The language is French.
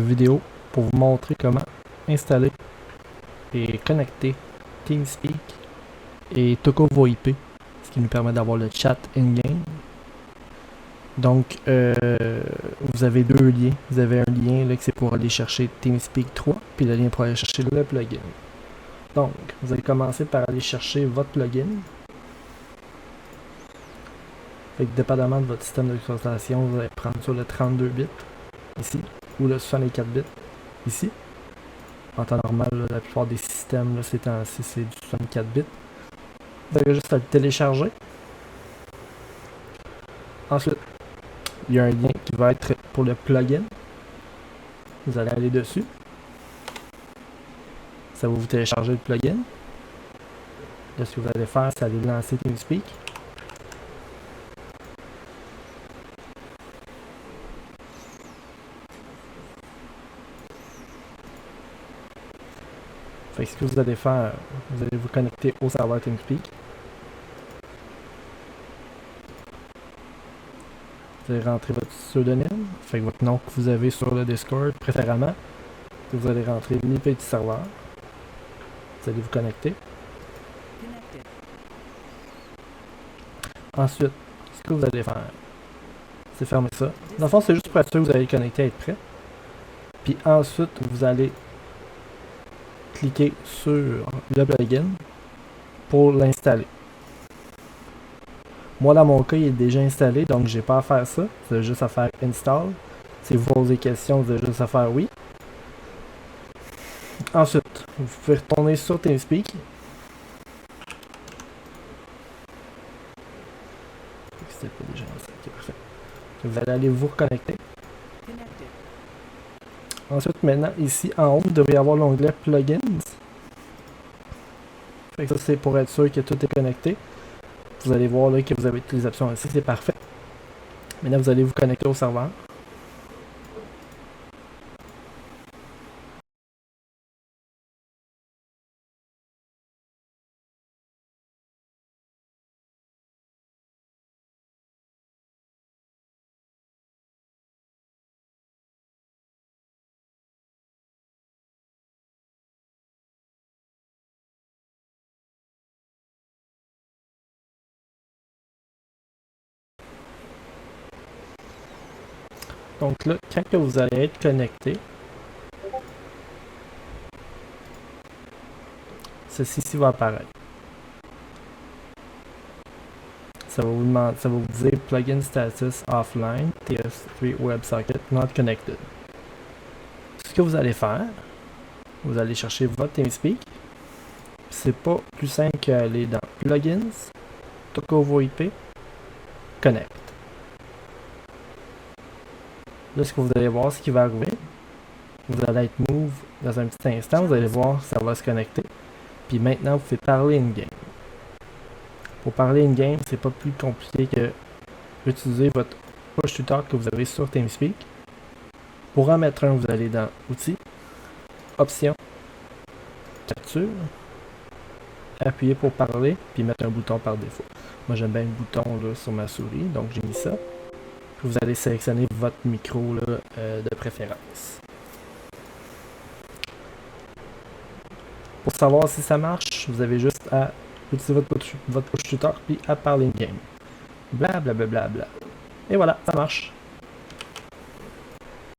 vidéo pour vous montrer comment installer et connecter TeamSpeak et TocoVoIP, ce qui nous permet d'avoir le chat in-game. Donc, vous avez deux liens. Vous avez un lien là, que c'est pour aller chercher TeamSpeak 3, puis le lien pour aller chercher le plugin. Donc, vous allez commencer par aller chercher votre plugin. Fait que, dépendamment de votre système d'exploitation, vous allez prendre sur le 32 bits, ici, ou le 64 bits, ici. En temps normal, là, la plupart des systèmes, là, c'est du 64 bits. Vous avez juste à le télécharger. Ensuite, il y a un lien qui va être pour le plugin. Vous allez aller dessus. Ça va vous télécharger le plugin. Là, ce que vous allez faire, c'est aller lancer TeamSpeak. Fait que ce que vous allez faire, vous allez vous connecter au serveur TeamSpeak. Vous allez rentrer votre pseudonyme, fait que votre nom que vous avez sur le Discord, préférément. Vous allez rentrer l'IP du serveur. Vous allez vous connecter. Ensuite, ce que vous allez faire, c'est fermer ça. Dans le fond, c'est juste pour être sûr que vous allez le connecter et être prêt. Puis ensuite, vous allez cliquer sur le plugin pour l'installer. Moi, dans mon cas, il est déjà installé, donc j'ai pas à faire ça. Vous avez juste à faire install. Si vous posez des questions, vous avez juste à faire oui. Ensuite, vous pouvez retourner sur TeamSpeak. C'était pas déjà lancé. Ok, parfait. Vous allez aller vous reconnecter. Ensuite, maintenant, ici en haut, vous devriez avoir l'onglet Plugins. Fait que ça, c'est pour être sûr que tout est connecté. Vous allez voir là que vous avez toutes les options ici, c'est parfait. Maintenant, vous allez vous connecter au serveur. Donc là, quand que vous allez être connecté, ceci ici va apparaître. Ça va vous demander, ça va vous dire Plugin Status Offline, TS3 WebSocket Not Connected. Ce que vous allez faire, vous allez chercher votre TeamSpeak. C'est pas plus simple qu'aller dans Plugins, TocoVoIP, Connect. Là, ce que vous allez voir, ce qui va arriver, vous allez être Move dans un petit instant, vous allez voir, ça va se connecter. Puis maintenant, vous pouvez parler in-game. Pour parler in-game, c'est pas plus compliqué que utiliser votre push to talk que vous avez sur TeamSpeak. Pour en mettre un, vous allez dans Outils, Options, Capture, appuyer pour parler, puis mettre un bouton par défaut. Moi, j'aime bien le bouton là, sur ma souris, donc j'ai mis ça. Puis vous allez sélectionner votre micro là, de préférence. Pour savoir si ça marche, vous avez juste à utiliser votre push to talk puis à parler in-game. Bla bla bla bla bla. Et voilà, ça marche.